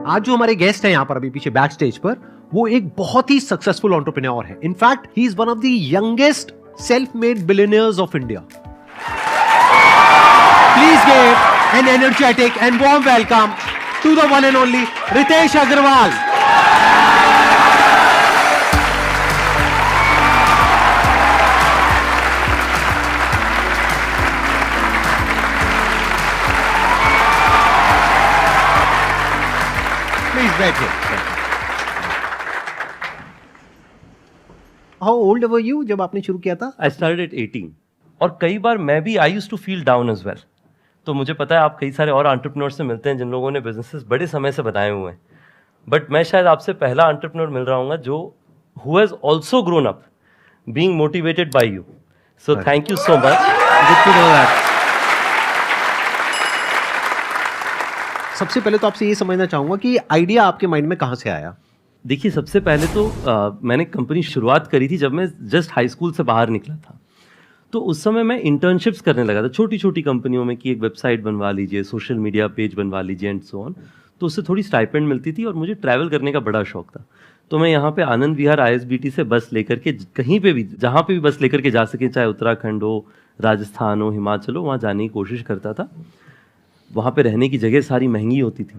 आज जो हमारे गेस्ट हैं यहाँ पर अभी पीछे बैक स्टेज पर, वो एक बहुत ही सक्सेसफुल एंटरप्रेन्योर है. In fact he is one of the youngest self made billionaires of India. Please give an energetic and warm welcome to the one and only Ritesh Agarwal. Please wait here. How old were you जब आपने शुरू किया था? I started at 18. और कई बार मैं भी I used to feel down as well. तो मुझे पता है आप कई सारे और एंटरप्रेन्योर से मिलते हैं जिन लोगों ने बिजनेसेस बड़े समय से बनाए हुए हैं, बट मैं शायद आपसे पहला एंटरप्रेन्योर मिल रहा हूँ जो who has also grown up being motivated by you. So thank you so much. Good to know that. सबसे पहले तो आपसे ये समझना चाहूंगा कि आइडिया आपके माइंड में कहाँ से आया? देखिए, सबसे पहले तो मैंने कंपनी शुरुआत करी थी जब मैं जस्ट हाई स्कूल से बाहर निकला था. तो उस समय मैं इंटर्नशिप्स करने लगा था छोटी छोटी कंपनियों में कि एक वेबसाइट बनवा लीजिए, सोशल मीडिया पेज बनवा लीजिए एंड सो ऑन. तो उससे थोड़ी स्टाइपेंड मिलती थी और मुझे ट्रैवल करने का बड़ा शौक था. तो मैं यहाँ पे आनंद विहार ISBT से बस लेकर के कहीं पे भी, जहाँ पे भी बस लेकर के जा सके, चाहे उत्तराखंड हो, राजस्थान हो, हिमाचल हो, वहाँ जाने की कोशिश करता था. वहाँ पे रहने की जगह सारी महंगी होती थी,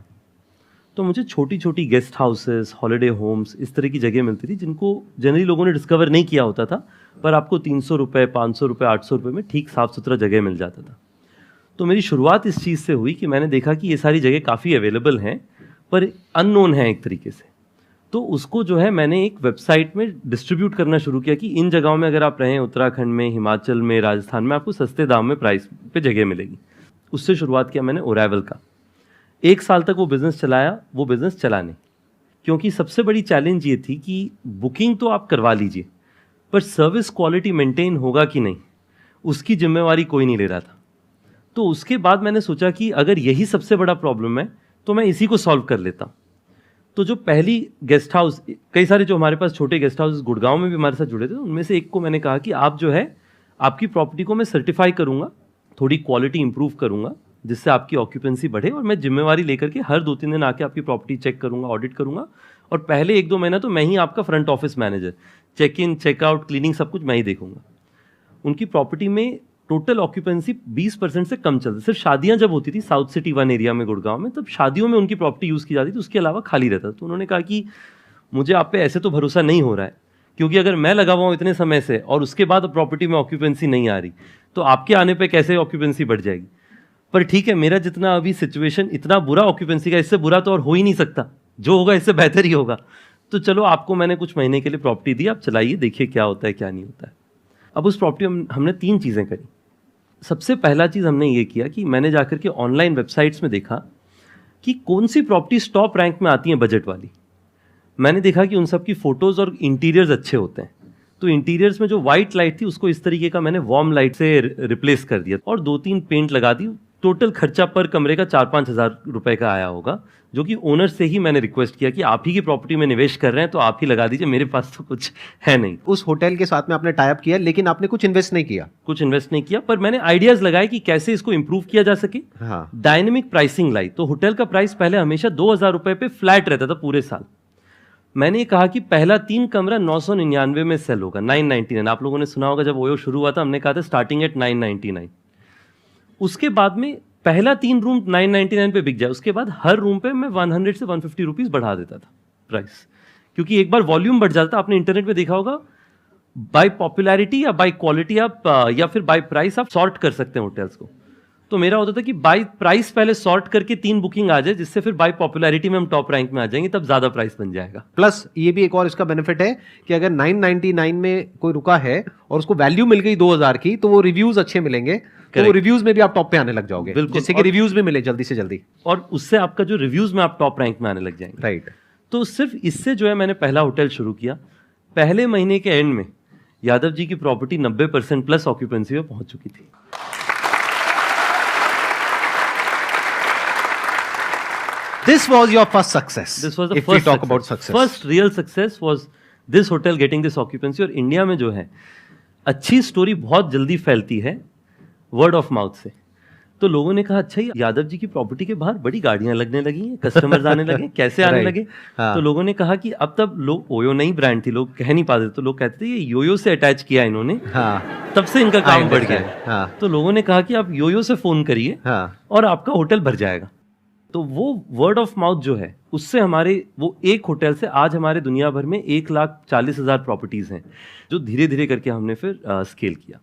तो मुझे छोटी छोटी गेस्ट हाउसेस, हॉलिडे होम्स, इस तरह की जगह मिलती थी जिनको जनरली लोगों ने डिस्कवर नहीं किया होता था, पर आपको 300 रुपये, 500 रुपये, 800 रुपये में ठीक साफ़ सुथरा जगह मिल जाता था. तो मेरी शुरुआत इस चीज़ से हुई कि मैंने देखा कि ये सारी जगह काफ़ी अवेलेबल हैं पर अननोन हैं एक तरीके से. तो उसको जो है मैंने एक वेबसाइट में डिस्ट्रीब्यूट करना शुरू किया कि इन जगहों में अगर आप रहें, उत्तराखंड में, हिमाचल में, राजस्थान में, आपको सस्ते दाम में प्राइस पे जगह मिलेगी. उससे शुरुआत किया मैंने ओराइवल का. 1 साल तक वो बिज़नेस चलाया. वो बिज़नेस चला नहीं, क्योंकि सबसे बड़ी चैलेंज ये थी कि बुकिंग तो आप करवा लीजिए, पर सर्विस क्वालिटी मेंटेन होगा कि नहीं, उसकी जिम्मेवारी कोई नहीं ले रहा था. तो उसके बाद मैंने सोचा कि अगर यही सबसे बड़ा प्रॉब्लम है तो मैं इसी को सॉल्व कर लेता. तो जो पहली गेस्ट हाउस, कई सारे जो हमारे पास छोटे गेस्ट हाउस गुड़गांव में भी हमारे साथ जुड़े थे, उनमें से एक को मैंने कहा कि आप जो है, आपकी प्रॉपर्टी को मैं सर्टिफाई करूँगा, थोड़ी क्वालिटी इंप्रूव करूँगा जिससे आपकी ऑक्यूपेंसी बढ़े, और मैं जिम्मेवारी लेकर के हर 2-3 दिन आके आपकी प्रॉपर्टी चेक करूँगा, ऑडिट करूँगा, और पहले 1-2 महीना तो मैं ही आपका front office manager, check in, checkout, cleaning सब कुछ मैं ही देखूँगा. उनकी प्रॉपर्टी में टोटल ऑक्यूपेंसी 20% से कम चलती. सिर्फ शादियाँ जब होती थी साउथ सिटी 1 एरिया में गुड़गांव में, तब शादियों में उनकी प्रॉपर्टी यूज़ की जाती थी, उसके अलावा खाली रहता. तो उन्होंने कहा कि मुझे आप पे ऐसे तो भरोसा नहीं हो रहा है, क्योंकि अगर मैं लगा हुआ हूँ इतने समय से और उसके बाद प्रॉपर्टी में ऑक्यूपेंसी नहीं आ रही, तो आपके आने पे कैसे ऑक्यूपेंसी बढ़ जाएगी. पर ठीक है, मेरा जितना अभी सिचुएशन इतना बुरा ऑक्यूपेंसी का, इससे बुरा तो और हो ही नहीं सकता, जो होगा इससे बेहतर ही होगा. तो चलो, आपको मैंने कुछ महीने के लिए प्रॉपर्टी दी, आप चलाइए, देखिए क्या होता है क्या नहीं होता है. अब उस प्रॉपर्टी में हमने 3 चीज़ें करी. सबसे पहला चीज़ हमने ये किया कि मैंने जाकर के ऑनलाइन वेबसाइट्स में देखा कि कौन सी प्रॉपर्टी टॉप रैंक में आती हैं बजट वाली. मैंने देखा कि उन सब की फ़ोटोज़ और इंटीरियर्स अच्छे होते हैं. तो इंटीरियर्स में जो वाइट लाइट थी उसको इस तरीके का मैंने वार्म लाइट से रिप्लेस कर दिया और 2-3 पेंट लगा दी. टोटल खर्चा पर कमरे का 4-5 हज़ार रुपये का आया होगा, जो कि ओनर से ही मैंने रिक्वेस्ट किया कि आप ही की प्रॉपर्टी में निवेश कर रहे हैं तो आप ही लगा दीजिए, मेरे पास तो कुछ है नहीं. उस होटल के साथ में आपने टाई अप किया, लेकिन आपने कुछ इन्वेस्ट नहीं किया? कुछ इन्वेस्ट नहीं किया, पर मैंने आइडियाज़ लगाए कि कैसे इसको इंप्रूव किया जा सके. हाँ. डायनेमिक प्राइसिंग लाई. तो होटल का प्राइस पहले हमेशा 2,000 रुपये पे फ्लैट रहता था पूरे साल. मैंने कहा कि पहला 3 कमरा 999 में सेल होगा, 999. आप लोगों ने सुना होगा जब ओयो शुरू हुआ था, हमने कहा था स्टार्टिंग एट 999. उसके बाद में पहला 3 रूम 999 पे बिक जाए, उसके बाद हर रूम पे मैं 100 से 150 रुपीज़ बढ़ा देता था प्राइस, क्योंकि एक बार वॉल्यूम बढ़ जाता. आपने इंटरनेट पे देखा होगा, बाय पॉपुलैरिटी या बाय क्वालिटी आप या फिर बाय प्राइस आप सॉर्ट कर सकते हैं होटल्स को. तो मेरा होता था कि बाय प्राइस पहले सॉर्ट करके 3 बुकिंग आ जाए, जिससे फिर बाय पॉपुलैरिटी में हम टॉप रैंक में आ जाएंगे, तब ज़्यादा प्राइस बन जाएगा. प्लस ये भी एक और इसका बेनिफिट है कि अगर 999 में कोई रुका है और उसको वैल्यू मिल गई 2000 की, तो वो रिव्यूज अच्छे मिलेंगे, तो वो रिव्यूज में भी आप टॉप पे आने लग जाओगे, जिससे कि रिव्यूज भी मिले जल्दी से जल्दी, और उससे आपका जो रिव्यूज में आप टॉप रैंक में आने लग जाएंगे. राइट. तो सिर्फ इससे जो है मैंने पहला होटल शुरू किया. पहले महीने के एंड में यादव जी की प्रॉपर्टी 90% प्लस ऑक्यूपेंसी में पहुंच चुकी थी. This was your first success. This was the if first we talk success. about success. First real success was this hotel getting this occupancy. और इंडिया में जो है अच्छी स्टोरी बहुत जल्दी फैलती है वर्ड ऑफ माउथ से. तो लोगों ने कहा अच्छा यादव जी की प्रॉपर्टी के बाहर बड़ी गाड़ियां लगने लगी हैं, कस्टमर्स आने लगे, कैसे आने लगे? हाँ। तो लोगों ने कहा कि अब तब लोग ओयो नई ब्रांड थी, लोग कह नहीं पाते, तो लोग कहते थे ये योयो से अटैच किया इन्होंने, हाँ, तब से इनका काम बढ़ गया है। हाँ, तो लोगों ने कहा कि आप योयो से फोन करिए हाँ, और आपका होटल भर जाएगा। तो वो वर्ड ऑफ माउथ जो है उससे हमारे वो एक होटल से आज हमारे दुनिया भर में 1,40,000 प्रॉपर्टीज हैं, जो धीरे धीरे करके हमने फिर स्केल किया।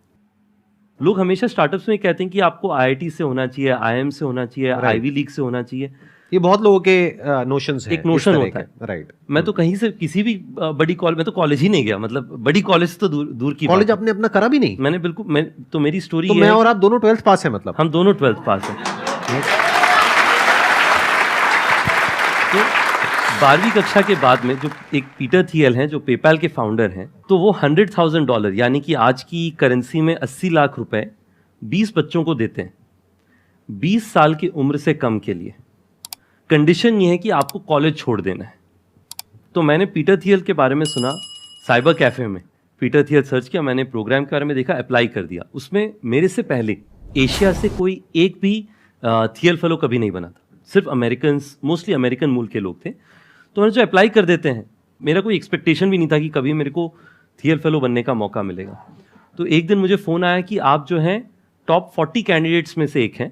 लोग हमेशा स्टार्टअप्स में कहते हैं कि आपको आईआईटी से होना चाहिए, आईएम से होना चाहिए, आईवी लीग से होना चाहिए। ये बहुत लोगों के नोशंस हैं, एक नोशन होता है, राइट। मैं तो कहीं से किसी भी बड़ी कॉलेज, मैं तो कॉलेज ही नहीं गया, मतलब बड़ी कॉलेज तो दूर की कॉलेज बात आपने अपना करा भी नहीं? मैंने बिल्कुल, मैं तो मेरी स्टोरी तो मैं और आप दोनों 12th पास हैं? मतलब हम दोनों 12th पास हैं। तो 12वीं कक्षा के बाद में जो एक पीटर थियल हैं जो पेपैल के फाउंडर हैं, तो वो $100,000 यानी कि आज की करेंसी में 80 लाख रुपए 20 बच्चों को देते हैं 20 साल की उम्र से कम के लिए। कंडीशन ये है कि आपको कॉलेज छोड़ देना है। तो मैंने पीटर थियल के बारे में सुना, साइबर कैफे में पीटर थियल सर्च किया, मैंने प्रोग्राम के बारे में देखा, अप्लाई कर दिया। उसमें मेरे से पहले एशिया से कोई एक भी थियल फेलो कभी नहीं बना था, सिर्फ अमेरिकन, मोस्टली अमेरिकन मूल के लोग थे। तो मैंने जो अप्लाई कर देते हैं, मेरा कोई एक्सपेक्टेशन भी नहीं था कि कभी मेरे को थियल फेलो बनने का मौका मिलेगा। तो एक दिन मुझे फ़ोन आया कि आप जो हैं टॉप 40 कैंडिडेट्स में से एक हैं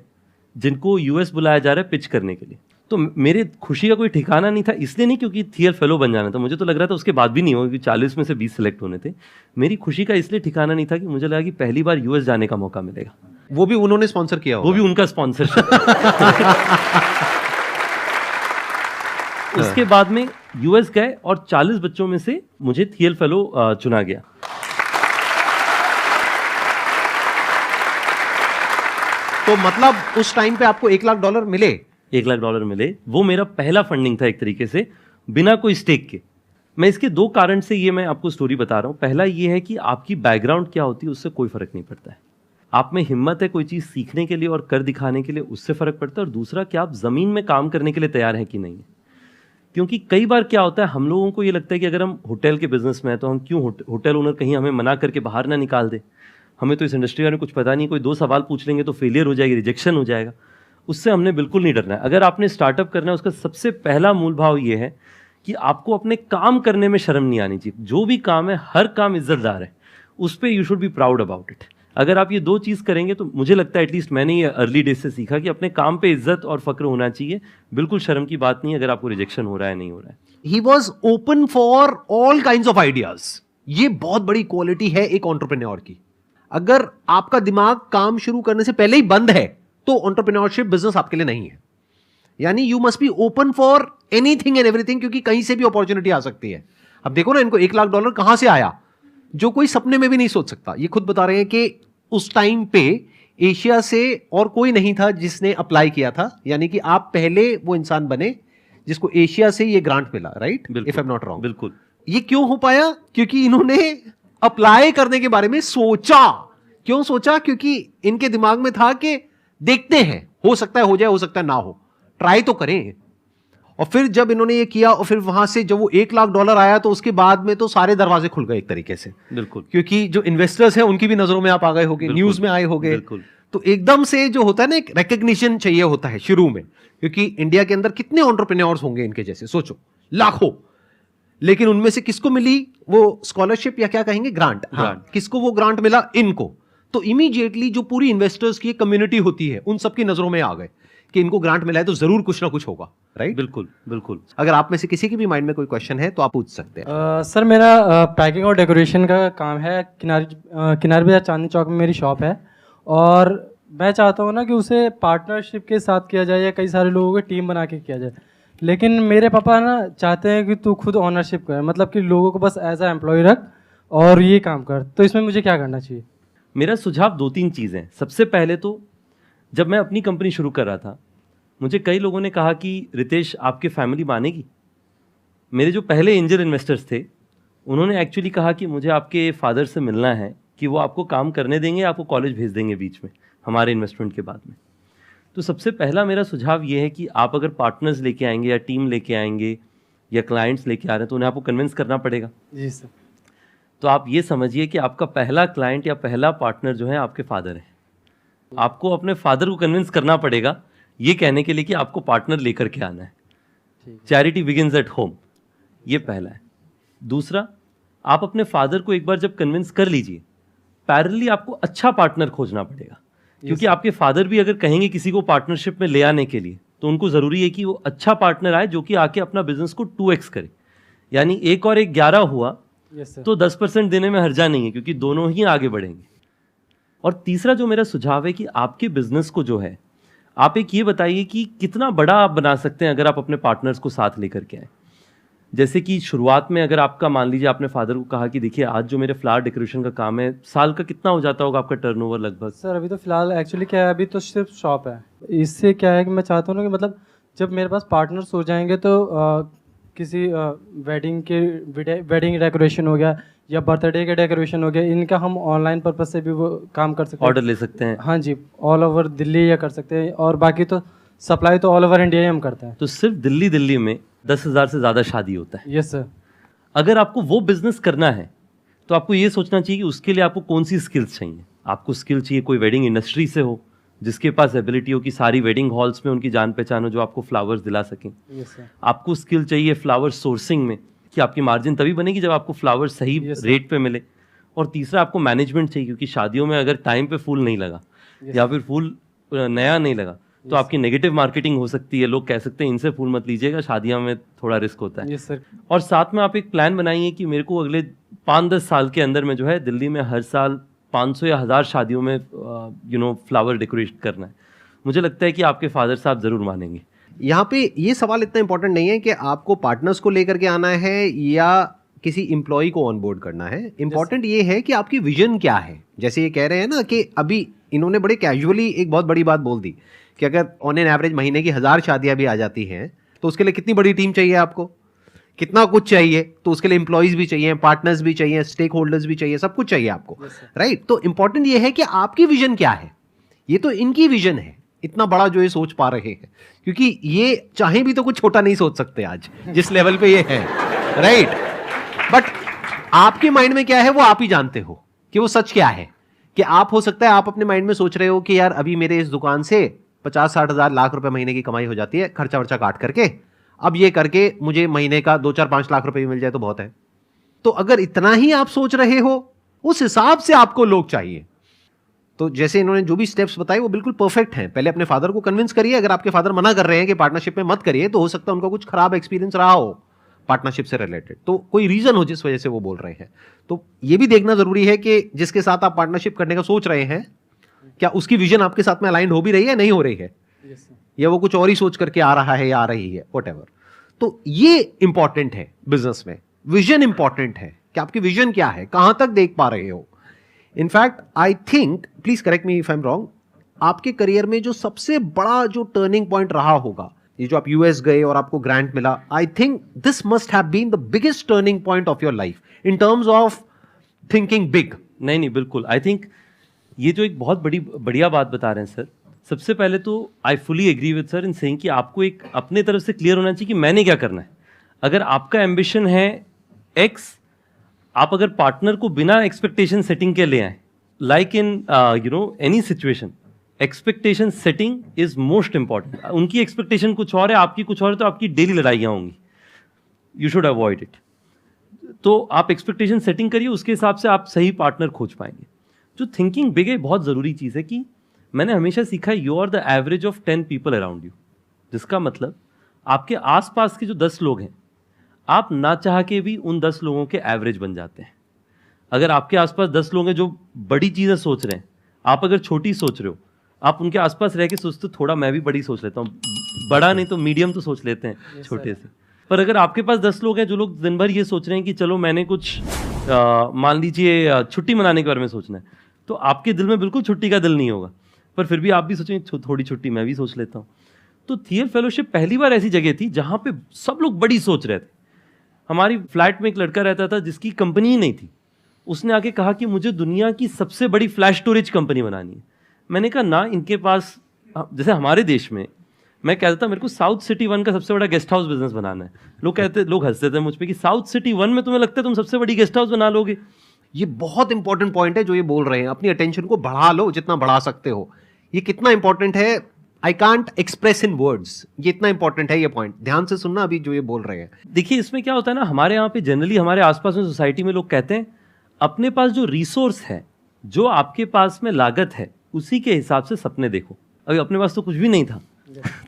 जिनको यूएस बुलाया जा रहा है पिच करने के लिए। तो मेरे खुशी का कोई ठिकाना नहीं था, इसलिए नहीं क्योंकि थियल फेलो बन जाना था, मुझे तो लग रहा था उसके बाद भी नहीं होगा, क्योंकि 40 में से 20 सेलेक्ट होने थे। मेरी खुशी का इसलिए ठिकाना नहीं था कि मुझे लगा कि पहली बार यूएस जाने का मौका मिलेगा। वो भी उन्होंने स्पॉन्सर किया होगा? वो भी उनका स्पॉन्सरशिप। उसके बाद में यूएस गए और 40 बच्चों में से मुझे थियल फेलो चुना गया। तो मतलब उस टाइम पे आपको $1 लाख मिले? $1 लाख मिले। वो मेरा पहला फंडिंग था एक तरीके से, बिना कोई स्टेक के। मैं इसके दो कारण से ये मैं आपको स्टोरी बता रहा हूँ। पहला ये है कि आपकी बैकग्राउंड क्या होती है उससे कोई फर्क नहीं पड़ता है। आप में हिम्मत है कोई चीज़ सीखने के लिए और कर दिखाने के लिए, उससे फर्क पड़ता है। और दूसरा कि आप ज़मीन में काम करने के लिए तैयार हैं कि नहीं है। क्योंकि कई बार क्या होता है, हम लोगों को ये लगता है कि अगर हम होटल के बिजनेस में हैं तो हम क्यों होटल ओनर कहीं हमें मना करके बाहर ना निकाल दे, हमें तो इस इंडस्ट्री में कुछ पता नहीं, कोई 2 सवाल पूछ लेंगे तो फेलियर हो जाएगी, रिजेक्शन हो जाएगा। उससे हमने बिल्कुल नहीं डरना है। अगर आपने स्टार्टअप करना है, उसका सबसे पहला मूल भाव ये है कि आपको अपने काम करने में शर्म नहीं आनी चाहिए। जो भी काम है, हर काम इज्जतदार है, उस पर you should be proud about it. अगर आप ये दो चीज़ करेंगे तो मुझे लगता है, एटलीस्ट मैंने ये अर्ली डेज से सीखा कि अपने काम पे इज्जत और फक्र होना चाहिए। बिल्कुल शर्म की बात नहीं है अगर आपको रिजेक्शन हो रहा है, नहीं हो रहा है। He was open for all kinds of ideas. ये बहुत बड़ी क्वालिटी है एक एंटरप्रेन्योर की। अगर आपका दिमाग काम शुरू करने से पहले ही बंद है तो एंटरप्रेन्योरशिप बिजनेस आपके लिए नहीं है। यानी you must be open for anything and everything, क्योंकि कहीं से भी अपॉर्चुनिटी आ सकती है। अब देखो ना, इनको $1 लाख कहां से आया, जो कोई सपने में भी नहीं सोच सकता। ये खुद बता रहे हैं कि उस टाइम पे एशिया से और कोई नहीं था जिसने अप्लाई किया था। यानी कि आप पहले वो इंसान बने जिसको एशिया से ये ग्रांट मिला, right? If I am not wrong. बिल्कुल। ये क्यों हो पाया? क्योंकि इन्होंने अप्लाई करने के बारे में सोचा। क्यों सोचा? क्योंकि इनके दिमाग में था कि देखते हैं, हो सकता है हो जाए, हो सकता है ना हो, ट्राई तो करें। और फिर जब इन्होंने ये किया और फिर वहां से जब वो $1 लाख आया तो उसके बाद में तो सारे दरवाजे खुल गए एक तरीके से। बिल्कुल। क्योंकि जो इन्वेस्टर्स हैं उनकी भी नजरों में आप आ गए होगे, न्यूज में आए होगे। बिल्कुल। तो एकदम से जो होता है ना, एक रिकग्निशन चाहिए होता है शुरू में, क्योंकि इंडिया के अंदर कितने एंटरप्रेन्योर्स होंगे इनके जैसे, सोचो, लाखों। लेकिन उनमें से किसको मिली वो स्कॉलरशिप या क्या कहेंगे, ग्रांट? हाँ, किसको वो ग्रांट मिला? इनको। तो इमीडिएटली जो पूरी इन्वेस्टर्स की कम्युनिटी होती है उन सबकी नजरों में आ गए कि इनको ग्रांट मिला है तो जरूर कुछ ना कुछ होगा, राइट? बिल्कुल बिल्कुल। अगर आप में से किसी की भी माइंड में कोई क्वेश्चन है तो आप पूछ सकते हैं। सर, मेरा पैकिंग और डेकोरेशन का काम है। किनारे बाजार चांदनी चौक में मेरी शॉप है, और मैं चाहता हूँ ना कि उसे पार्टनरशिप के साथ किया जाए या कई सारे लोगों की टीम बना के किया जाए। लेकिन मेरे पापा ना चाहते हैं कि तू खुद ओनरशिप कर, मतलब कि लोगों को बस एज अ एम्प्लॉय रख और ये काम कर। तो इसमें मुझे क्या करना चाहिए? मेरा सुझाव 2-3 चीज़ें। सबसे पहले तो जब मैं अपनी कंपनी शुरू कर रहा था, मुझे कई लोगों ने कहा कि रितेश, आपकी फैमिली मानेगी? मेरे जो पहले एंजल इन्वेस्टर्स थे उन्होंने एक्चुअली कहा कि मुझे आपके फादर से मिलना है कि वो आपको काम करने देंगे, आपको कॉलेज भेज देंगे बीच में हमारे इन्वेस्टमेंट के बाद में। तो सबसे पहला मेरा सुझाव ये है कि आप अगर पार्टनर्स लेके आएंगे या टीम लेके आएंगे या क्लाइंट्स लेके आ रहे हैं तो उन्हें आपको कन्विंस करना पड़ेगा। जी सर। तो आप ये समझिए कि आपका पहला क्लाइंट या पहला पार्टनर जो है आपके फादर है। आपको अपने फादर को कन्विंस करना पड़ेगा ये कहने के लिए कि आपको पार्टनर लेकर के आना है। चैरिटी बिगिंस एट होम, ये पहला है। दूसरा, आप अपने फादर को एक बार जब कन्विंस कर लीजिए, पैरेलली आपको अच्छा पार्टनर खोजना पड़ेगा, क्योंकि आपके फादर भी अगर कहेंगे किसी को पार्टनरशिप में ले आने के लिए, तो उनको ज़रूरी है कि वो अच्छा पार्टनर आए जो कि आके अपना बिजनेस को 2x करे। यानी 1 और 1 11 हुआ तो 10% देने में हर्जा नहीं है, क्योंकि दोनों ही आगे बढ़ेंगे। और तीसरा जो मेरा सुझाव है कि आपके बिजनेस को जो है, आप एक ये बताइए कि कितना बड़ा आप बना सकते हैं अगर आप अपने पार्टनर्स को साथ लेकर के आए। जैसे कि शुरुआत में अगर आपका, मान लीजिए आपने फादर को कहा कि देखिए आज जो मेरे फ्लावर डेकोरेशन का काम है, साल का कितना हो जाता होगा आपका टर्नओवर लगभग? सर अभी तो फिलहाल एक्चुअली क्या है, अभी तो सिर्फ शॉप है। इससे क्या है कि मैं चाहता हूँ ना कि मतलब जब मेरे पास पार्टनर्स हो जाएंगे तो किसी वेडिंग डेकोरेशन हो गया या बर्थडे के डेकोरेशन हो गया, इनका हम ऑनलाइन पर्पज से भी वो काम कर सकते हैं, ऑर्डर ले सकते हैं। हाँ जी, ऑल ओवर दिल्ली या कर सकते हैं, और बाकी तो सप्लाई तो ऑल ओवर इंडिया ही हम करते हैं। तो सिर्फ दिल्ली में 10,000 से ज़्यादा शादी होता है। Yes sir. अगर आपको वो बिजनेस करना है तो आपको ये सोचना चाहिए कि उसके लिए आपको कौन सी स्किल्स चाहिए। आपको स्किल चाहिए कोई वेडिंग इंडस्ट्री से हो, जिसके पास एबिलिटी हो कि सारी वेडिंग हॉल्स में उनकी जान पहचान हो, जो आपको फ्लावर्स दिला सकें। Yes sir. आपको स्किल चाहिए फ्लावर सोर्सिंग में, कि आपकी मार्जिन तभी बनेगी जब आपको फ्लावर सही रेट पे मिले। और तीसरा, आपको मैनेजमेंट चाहिए, क्योंकि शादियों में अगर टाइम पे फूल नहीं लगा या फिर फूल नया नहीं लगा तो आपकी नेगेटिव मार्केटिंग हो सकती है। लोग कह सकते हैं इनसे फूल मत लीजिएगा, शादियों में थोड़ा रिस्क होता है। Yes sir. और साथ में आप एक प्लान बनाइए कि मेरे को अगले 5-10 साल के अंदर में जो है दिल्ली में हर साल 500 या 1000 शादियों में फ्लावर डेकोरेट करना है। मुझे लगता है कि आपके फादर साहब जरूर मानेंगे। यहाँ पे ये सवाल इतना इंपॉर्टेंट नहीं है कि आपको पार्टनर्स को लेकर के आना है या किसी एम्प्लॉय को ऑनबोर्ड करना है। इंपॉर्टेंट ये है कि आपकी विजन क्या है। जैसे ये कह रहे हैं ना कि अभी इन्होंने बड़े कैजुअली एक बहुत बड़ी बात बोल दी कि अगर ऑन एन एवरेज महीने की 1000 शादियां भी आ जाती हैं तो उसके लिए कितनी बड़ी टीम चाहिए, आपको कितना कुछ चाहिए। तो उसके लिए एम्प्लॉयज भी चाहिए, पार्टनर्स भी चाहिए, स्टेक होल्डर्स भी चाहिए, सब कुछ चाहिए आपको, राइट। तो इंपॉर्टेंट ये है कि आपकी विजन क्या है। ये तो इनकी विजन है, इतना बड़ा जो ये सोच पा रहे हैं, क्योंकि ये चाहे भी तो कुछ छोटा नहीं सोच सकते आज जिस लेवल पे ये है, राइट। बट आपके माइंड में क्या है वो आप ही जानते हो कि वो सच क्या है। कि आप, हो सकता है आप अपने माइंड में सोच रहे हो कि यार अभी मेरे इस दुकान से 50-60 हज़ार लाख रुपए महीने की कमाई हो जाती है खर्चा वर्चा काट करके, अब ये करके मुझे महीने का 2-4-5 लाख रुपए भी मिल जाए तो बहुत है। तो अगर इतना ही आप सोच रहे हो, उस हिसाब से आपको लोग चाहिए। तो जैसे इन्होंने जो भी स्टेप्स बताए वो बिल्कुल परफेक्ट हैं। पहले अपने फादर को कन्विंस करिए। अगर आपके फादर मना कर रहे हैं कि पार्टनरशिप में मत करिए, तो हो सकता है उनका कुछ खराब एक्सपीरियंस रहा हो पार्टनरशिप से रिलेटेड, तो कोई रीजन हो जिस वजह से वो बोल रहे हैं। तो ये भी देखना जरूरी है कि जिसके साथ आप पार्टनरशिप करने का सोच रहे हैं, क्या उसकी विजन आपके साथ में अलाइंड हो भी रही है, नहीं हो रही है, या वो कुछ और ही सोच करके आ रहा है या आ रही है, व्हाटएवर। तो ये इंपॉर्टेंट है बिजनेस में। विजन इंपॉर्टेंट है कि आपकी विजन क्या है, कहां तक देख पा रहे हो। In fact I think, please correct me if I am wrong, आपके करियर में जो सबसे बड़ा जो टर्निंग पॉइंट रहा होगा, ये जो आप यूएस गए और आपको ग्रांट मिला, I think this must have been the biggest turning point of your life in terms of thinking big. नहीं, बिल्कुल। आई थिंक ये जो एक बहुत बढ़िया बात बता रहे हैं सर। सबसे पहले तो I fully agree with sir in saying कि आपको एक अपने तरफ से क्लियर होना चाहिए कि मैंने क्या करना है। अगर आपका एम्बिशन है एक्स, आप अगर पार्टनर को बिना एक्सपेक्टेशन सेटिंग के ले आए, like in any situation, expectation setting is most important. उनकी एक्सपेक्टेशन कुछ और है, आपकी कुछ और है, तो आपकी डेली लड़ाइयाँ होंगी। You should avoid it. तो आप एक्सपेक्टेशन सेटिंग करिए, उसके हिसाब से आप सही पार्टनर खोज पाएंगे। जो थिंकिंग बिग है, बहुत ज़रूरी चीज़ है कि मैंने हमेशा सीखा है, you are the average of 10 people around you. जिसका मतलब आपके आसपास के जो 10 लोग हैं, आप ना चाह के भी उन 10 लोगों के एवरेज बन जाते हैं। अगर आपके आसपास 10 लोग हैं जो बड़ी चीज़ें सोच रहे हैं, आप अगर छोटी सोच रहे हो, आप उनके आसपास रह के सोचते हो थोड़ा मैं भी बड़ी सोच लेता हूँ, बड़ा नहीं तो मीडियम तो सोच लेते हैं छोटे से। पर अगर आपके पास 10 लोग हैं जो लोग दिन भर ये सोच रहे हैं कि चलो मैंने कुछ मान लीजिए छुट्टी मनाने के बारे में सोचना है, तो आपके दिल में बिल्कुल छुट्टी का दिल नहीं होगा, पर फिर भी आप भी सोचेंगे थोड़ी छुट्टी मैं भी सोच लेता हूँ। तो थियल फेलोशिप पहली बार ऐसी जगह थी जहाँ पे सब लोग बड़ी सोच रहे थे। हमारी फ्लैट में एक लड़का रहता था जिसकी कंपनी ही नहीं थी। उसने आके कहा कि मुझे दुनिया की सबसे बड़ी फ्लैश स्टोरेज कंपनी बनानी है। मैंने कहा ना, इनके पास, जैसे हमारे देश में मैं कहता था मेरे को साउथ सिटी 1 का सबसे बड़ा गेस्ट हाउस बिजनेस बनाना है। लोग हंसते थे मुझ पे कि साउथ सिटी 1 में तुम्हें लगता है तुम सबसे बड़ी गेस्ट हाउस बना लोगे। ये बहुत इंपॉर्टेंट पॉइंट है जो ये बोल रहे हैं। अपनी अटेंशन को बढ़ा लो जितना बढ़ा सकते हो। ये कितना इंपॉर्टेंट है, I can't express in words, ये इतना इंपॉर्टेंट है ये पॉइंट, ध्यान से सुनना अभी जो ये बोल रहे हैं। देखिए इसमें क्या होता है ना, हमारे यहाँ पे जनरली हमारे आसपास में सोसाइटी में लोग कहते हैं अपने पास जो रिसोर्स है, जो आपके पास में लागत है, उसी के हिसाब से सपने देखो। अभी अपने पास तो कुछ भी नहीं था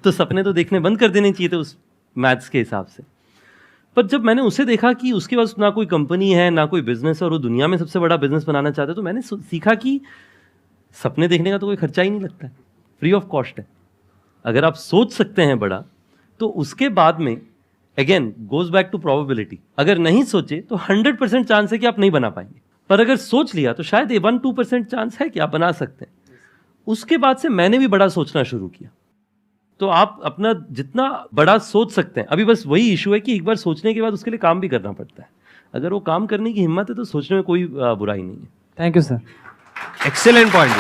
तो सपने तो देखने बंद कर देने चाहिए थे उस मैथ्स के हिसाब से। पर जब मैंने उसे देखा कि उसके पास ना कोई कंपनी है ना कोई बिजनेस है और वो दुनिया में सबसे बड़ा बिजनेस बनाना चाहता है, तो मैंने सीखा कि सपने देखने का तो कोई खर्चा ही नहीं लगता है, फ्री ऑफ कॉस्ट है। अगर आप सोच सकते हैं बड़ा तो उसके बाद में again goes back to probability, अगर नहीं सोचे तो 100% चांस है कि आप नहीं बना पाएंगे, पर अगर सोच लिया तो शायद 1-2% चांस है कि आप बना सकते हैं। उसके बाद से मैंने भी बड़ा सोचना शुरू किया। तो आप अपना जितना बड़ा सोच सकते हैं, अभी बस वही इशू है कि एक बार सोचने के बाद उसके लिए काम भी करना पड़ता है। अगर वो काम करने की हिम्मत है तो सोचने में कोई बुराई नहीं है। Thank you sir. Excellent point.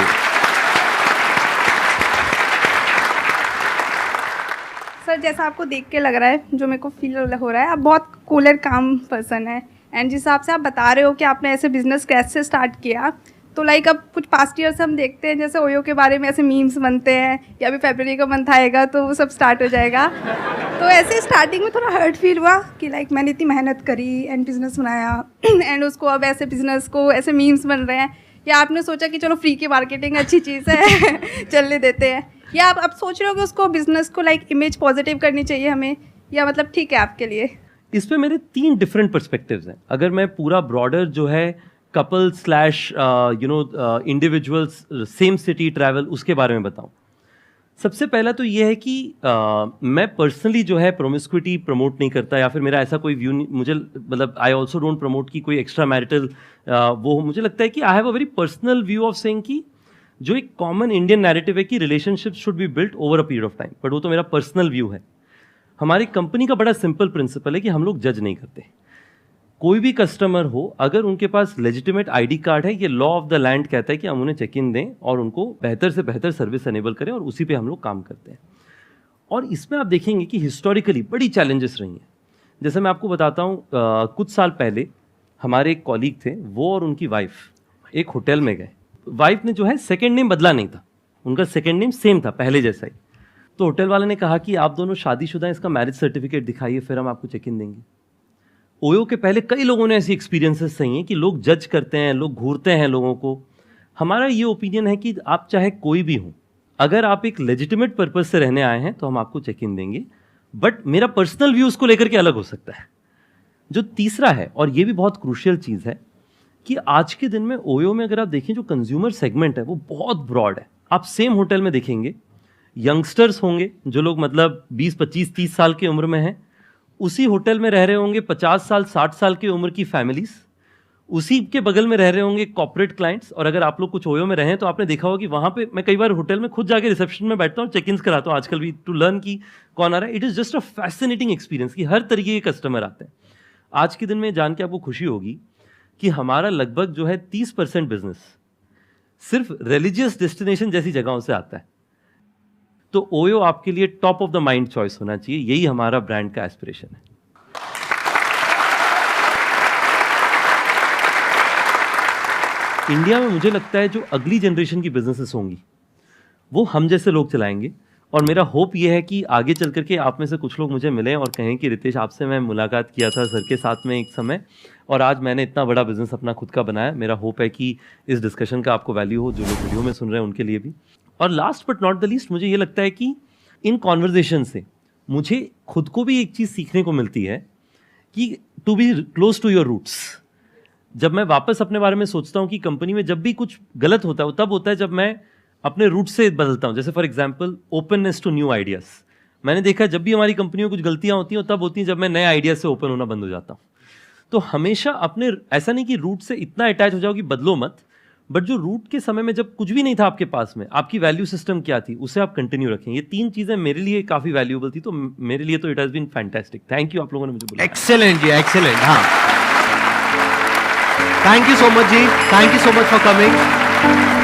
Sir जैसा आपको देख के लग रहा है, जो मेरे को फील हो रहा है, आप बहुत कूलर काम पर्सन है, एंड जिस हिसाब से आप बता रहे हो कि आपने ऐसे बिजनेस कैसे स्टार्ट किया, तो लाइक अब कुछ पास्ट ईयर से हम देखते हैं जैसे ओयो के बारे में ऐसे मीम्स बनते हैं, या अभी फरवरी का मंथ आएगा तो वो सब स्टार्ट हो जाएगा। तो ऐसे स्टार्टिंग में थोड़ा हर्ट फील हुआ कि लाइक मैंने इतनी मेहनत करी एंड बिजनेस बनाया एंड उसको अब ऐसे बिजनेस को ऐसे मीम्स बन रहे हैं, या आपने सोचा कि चलो फ्री की मार्केटिंग अच्छी चीज़ है चलने देते हैं, या आप अब सोच रहे हो कि उसको बिजनेस को लाइक इमेज पॉजिटिव करनी चाहिए हमें, या मतलब ठीक है आपके लिए? इस पे मेरे 3 डिफरेंट पर्सपेक्टिव्स हैं। अगर मैं पूरा ब्रॉडर जो है couple slash individuals same city travel उसके बारे में बताऊं, सबसे पहला तो ये है कि मैं पर्सनली जो है प्रोमिस्क्विटी प्रमोट नहीं करता, या फिर मेरा ऐसा कोई व्यू नहीं, मुझे मतलब आई ऑल्सो डोंट प्रमोट की कोई एक्स्ट्रा मैरिटल वो, मुझे लगता है कि I have a very personal view of saying कि जो एक कॉमन इंडियन नैरेटिव है कि relationship should be built over a period of time, but वो तो मेरा पर्सनल व्यू है। हमारी कंपनी का बड़ा सिंपल प्रिंसिपल है कि हम लोग जज नहीं करते। कोई भी कस्टमर हो, अगर उनके पास लेजिटिमेट आईडी कार्ड है, ये लॉ ऑफ द लैंड कहता है कि हम उन्हें चेक इन दें और उनको बेहतर से बेहतर सर्विस एनेबल करें, और उसी पे हम लोग काम करते हैं। और इसमें आप देखेंगे कि हिस्टोरिकली बड़ी चैलेंजेस रही हैं। जैसे मैं आपको बताता हूँ, कुछ साल पहले हमारे एक कॉलीग थे, वो और उनकी वाइफ एक होटल में गए। वाइफ ने जो है सेकेंड नेम बदला नहीं था, उनका सेकेंड नेम सेम था पहले जैसा ही। तो होटल वाले ने कहा कि आप दोनों शादीशुदा हैं, इसका मैरिज सर्टिफिकेट दिखाइए, फिर हम आपको चेक इन देंगे। ओयो के पहले कई लोगों ने ऐसी एक्सपीरियंसेस सही हैं कि लोग जज करते हैं, लोग घूरते हैं लोगों को। हमारा ये ओपिनियन है कि आप चाहे कोई भी हो, अगर आप एक लेजिटिमेट पर्पज से रहने आए हैं तो हम आपको चेक इन देंगे, बट मेरा पर्सनल व्यू उसको लेकर के अलग हो सकता है। जो तीसरा है, और ये भी बहुत क्रूशियल चीज़ है, कि आज के दिन में ओयो में अगर आप देखें जो कंज्यूमर सेगमेंट है वो बहुत ब्रॉड है। आप सेम होटल में देखेंगे यंगस्टर्स होंगे जो लोग मतलब 20, 25, 30 साल की उम्र में हैं, उसी होटल में रह रहे होंगे 50 साल 60 साल की उम्र की फैमिलीज, उसी के बगल में रह रहे होंगे कॉर्पोरेट क्लाइंट्स। और अगर आप लोग कुछ ओयो में रहें तो आपने देखा होगा कि वहाँ पे मैं कई बार होटल में खुद जाके रिसेप्शन में बैठता हूँ, चेक इन कराता हूँ आजकल भी, टू लर्न की कौन आ रहा है। It is just a fascinating experience कि हर तरीके के कस्टमर आते हैं। आज के दिन में जान के आपको खुशी होगी कि हमारा लगभग जो है 30% बिजनेस सिर्फ रिलीजियस डेस्टिनेशन जैसी जगहों से आता है। तो ओयो आपके लिए top of the mind choice होना चाहिए, यही हमारा ब्रांड का एस्पिरेशन है। इंडिया में मुझे लगता है जो अगली जनरेशन की बिजनेसेस होंगी वो हम जैसे लोग चलाएंगे, और मेरा होप ये है कि आगे चल करके आप में से कुछ लोग मुझे मिलें और कहें कि रितेश आपसे मैं मुलाकात किया था सर के साथ में एक समय, और आज मैंने इतना बड़ा बिजनेस अपना खुद का बनाया। मेरा होप है कि इस डिस्कशन का आपको वैल्यू हो, जो लोग वीडियो में सुन रहे हैं उनके लिए भी। और last but not the least, मुझे ये लगता है कि इन कॉन्वर्जेशन से मुझे खुद को भी एक चीज़ सीखने को मिलती है कि to be close to your roots. जब मैं वापस अपने बारे में सोचता हूँ कि कंपनी में जब भी कुछ गलत होता है वो तब होता है जब मैं अपने रूट से बदलता हूँ। जैसे for example openness to new ideas. मैंने देखा जब भी हमारी कंपनियों में कुछ गलतियाँ होती हैं तब होती हैं जब मैं नए आइडिया से ओपन होना बंद हो जाता हूँ। तो हमेशा अपने, ऐसा नहीं कि रूट से इतना अटैच हो जाओ कि बदलो मत, बट जो रूट के समय में जब कुछ भी नहीं था आपके पास में, आपकी वैल्यू सिस्टम क्या थी, उसे आप कंटिन्यू रखें। ये 3 चीज़ें मेरे लिए काफ़ी वैल्यूएबल थी, तो मेरे लिए तो it has been fantastic. Thank you आप लोगों ने मुझे बोला। एक्सेलेंट जी, एक्सेलेंट। हाँ, थैंक यू सो मच जी, thank you so much for coming.